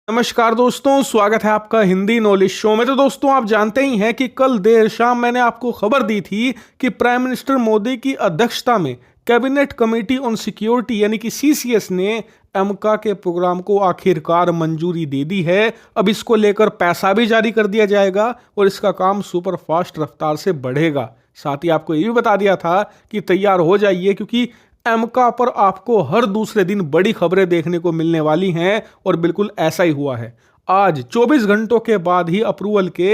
नमस्कार दोस्तों, स्वागत है आपका हिंदी नॉलेज शो में। तो दोस्तों, आप जानते ही हैं कि कल देर शाम मैंने आपको खबर दी थी कि प्राइम मिनिस्टर मोदी की अध्यक्षता में कैबिनेट कमेटी ऑन सिक्योरिटी यानी कि सीसीएस ने एमका के प्रोग्राम को आखिरकार मंजूरी दे दी है। अब इसको लेकर पैसा भी जारी कर दिया जाएगा और इसका काम सुपर फास्ट रफ्तार से बढ़ेगा। साथ ही आपको ये भी बता दिया था कि तैयार हो जाइए, क्योंकि एमका पर आपको हर दूसरे दिन बड़ी खबरें देखने को मिलने वाली हैं और बिल्कुल ऐसा ही हुआ है। आज 24 घंटों के बाद ही अप्रूवल के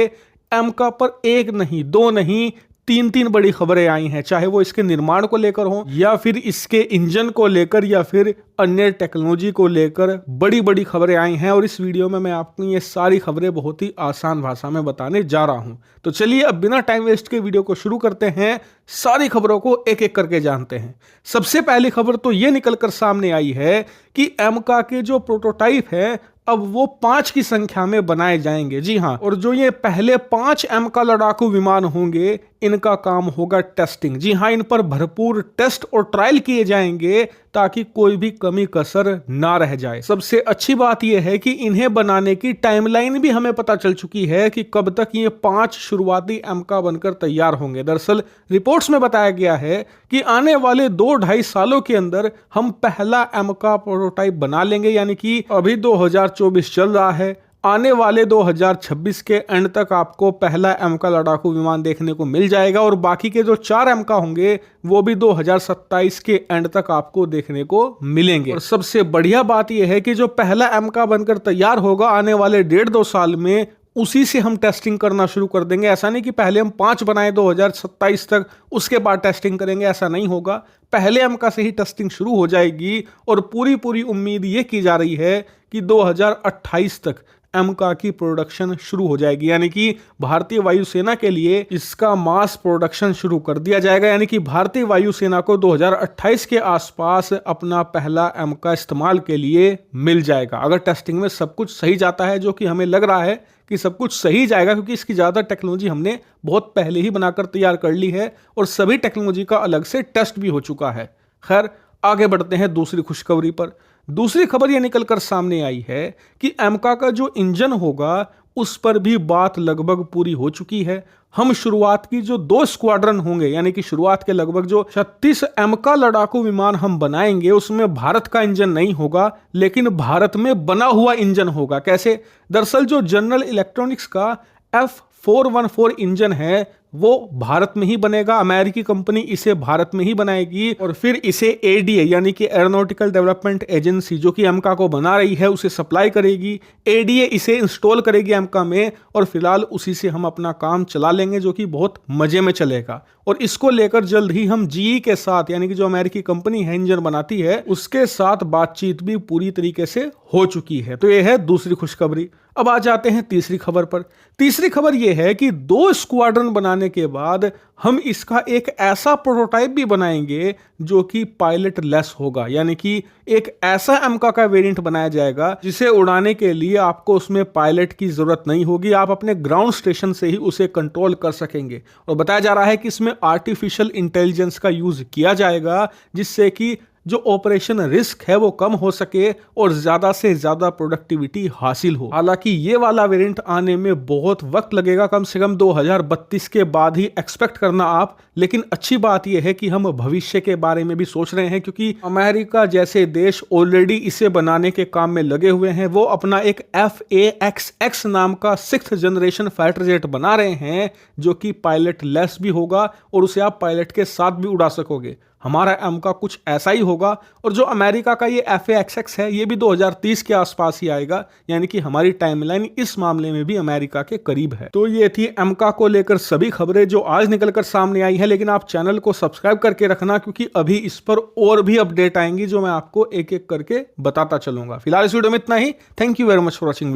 एमका पर एक नहीं, दो नहीं, तीन बड़ी खबरें आई हैं, चाहे वो इसके निर्माण को लेकर हो या फिर इसके इंजन को लेकर या फिर अन्य टेक्नोलॉजी को लेकर बड़ी बड़ी खबरें आई हैं। और इस वीडियो में मैं आपको ये सारी खबरें बहुत ही आसान भाषा में बताने जा रहा हूं। तो चलिए अब बिना टाइम वेस्ट के वीडियो को शुरू करते हैं, सारी खबरों को एक एक करके जानते हैं। सबसे पहली खबर तो ये निकलकर सामने आई है कि एमका के जो प्रोटोटाइप है अब वो 5 की संख्या में बनाए जाएंगे। जी हाँ, और जो ये पहले 5 एमका लड़ाकू विमान होंगे, इनका काम होगा टेस्टिंग। जी हाँ, इन पर भरपूर टेस्ट और ट्रायल किए जाएंगे ताकि कोई भी कमी कसर ना रह जाए। सबसे अच्छी बात यह है कि इन्हें बनाने की टाइमलाइन भी हमें पता चल चुकी है कि कब तक ये 5 शुरुआती एमका बनकर तैयार होंगे। दरअसल रिपोर्ट्स में बताया गया है कि आने वाले 2-2.5 सालों के अंदर हम पहला एमका प्रोटोटाइप बना लेंगे, यानी कि अभी 2024 चल रहा है, आने वाले 2026 के एंड तक आपको पहला एमका लड़ाकू विमान देखने को मिल जाएगा और बाकी के जो 4 एमका होंगे वो भी 2027 के एंड तक आपको देखने को मिलेंगे। और सबसे बढ़िया बात यह है कि जो पहला एमका बनकर तैयार होगा आने वाले 1.5-2 साल में, उसी से हम टेस्टिंग करना शुरू कर देंगे। ऐसा नहीं कि पहले हम 5 बनाए 2027 तक, उसके बाद टेस्टिंग करेंगे, ऐसा नहीं होगा। पहले एमका से ही टेस्टिंग शुरू हो जाएगी और पूरी उम्मीद ये की जा रही है कि 2028 तक एमका की प्रोडक्शन शुरू हो जाएगी, यानी कि भारतीय वायुसेना के लिए इसका मास प्रोडक्शन शुरू कर दिया जाएगा। यानी कि भारतीय वायुसेना को 2028 के आसपास अपना पहला एमका इस्तेमाल के लिए मिल जाएगा, अगर टेस्टिंग में सब कुछ सही जाता है, जो कि हमें लग रहा है कि सब कुछ सही जाएगा, क्योंकि इसकी ज़्यादा टेक्नोलॉजी हमने बहुत पहले ही बनाकर तैयार कर ली है और सभी टेक्नोलॉजी का अलग से टेस्ट भी हो चुका है। खैर, आगे बढ़ते हैं दूसरी खुशखबरी पर। दूसरी खबर यह निकलकर सामने आई है कि एमका का जो इंजन होगा उस पर भी बात लगभग पूरी हो चुकी है। हम शुरुआत की जो 2 स्क्वाड्रन होंगे, यानी कि शुरुआत के लगभग जो 36 एमका लड़ाकू विमान हम बनाएंगे, उसमें भारत का इंजन नहीं होगा, लेकिन भारत में बना हुआ इंजन होगा। कैसे? दरअसल जो जनरल इलेक्ट्रॉनिक्स का F414 इंजन है वो भारत में ही बनेगा। अमेरिकी कंपनी इसे भारत में ही बनाएगी और फिर इसे एडीए यानी कि एरोनॉटिकल डेवलपमेंट एजेंसी, जो कि एमका को बना रही है, उसे सप्लाई करेगी। एडीए इसे इंस्टॉल करेगी एमका में और फिलहाल उसी से हम अपना काम चला लेंगे, जो कि बहुत मजे में चलेगा। और इसको लेकर जल्द ही हम जीई के साथ, यानी कि जो अमेरिकी कंपनी है इंजन बनाती है, उसके साथ बातचीत भी पूरी तरीके से हो चुकी है। तो यह है दूसरी खुशखबरी। अब आ जाते हैं तीसरी खबर पर। तीसरी खबर यह है कि 2 स्क्वाड्रन बनाने के बाद हम इसका एक ऐसा प्रोटोटाइप भी बनाएंगे जो कि पायलट लेस होगा, यानी कि एक ऐसा एमका का वेरिएंट बनाया जाएगा जिसे उड़ाने के लिए आपको उसमें पायलट की जरूरत नहीं होगी, आप अपने ग्राउंड स्टेशन से ही उसे कंट्रोल कर सकेंगे। और बताया जा रहा है कि इसमें आर्टिफिशियल इंटेलिजेंस का यूज किया जाएगा, जिससे कि जो ऑपरेशन रिस्क है वो कम हो सके और ज्यादा से ज्यादा प्रोडक्टिविटी हासिल हो। हालांकि ये वाला वेरिएंट आने में बहुत वक्त लगेगा, कम से कम 2032 के बाद ही एक्सपेक्ट करना आप। लेकिन अच्छी बात यह है कि हम भविष्य के बारे में भी सोच रहे हैं, क्योंकि अमेरिका जैसे देश ऑलरेडी इसे बनाने के काम में लगे हुए हैं। वो अपना एक FA-XX नाम का 6th जनरेशन फाइटर जेट बना रहे हैं, जो कि पायलट लेस भी होगा और उसे आप पायलट के साथ भी उड़ा सकोगे। हमारा एमका कुछ ऐसा ही होगा और जो अमेरिका का ये FA-XX है ये भी 2030 के आसपास ही आएगा, यानी कि हमारी टाइमलाइन इस मामले में भी अमेरिका के करीब है। तो ये थी एमका को लेकर सभी खबरें जो आज निकलकर सामने आई है, लेकिन आप चैनल को सब्सक्राइब करके रखना, क्योंकि अभी इस पर और भी अपडेट आएंगी जो मैं आपको एक एक करके बताता चलूंगा। फिलहाल इस वीडियो में इतना ही। Thank you very much for watching.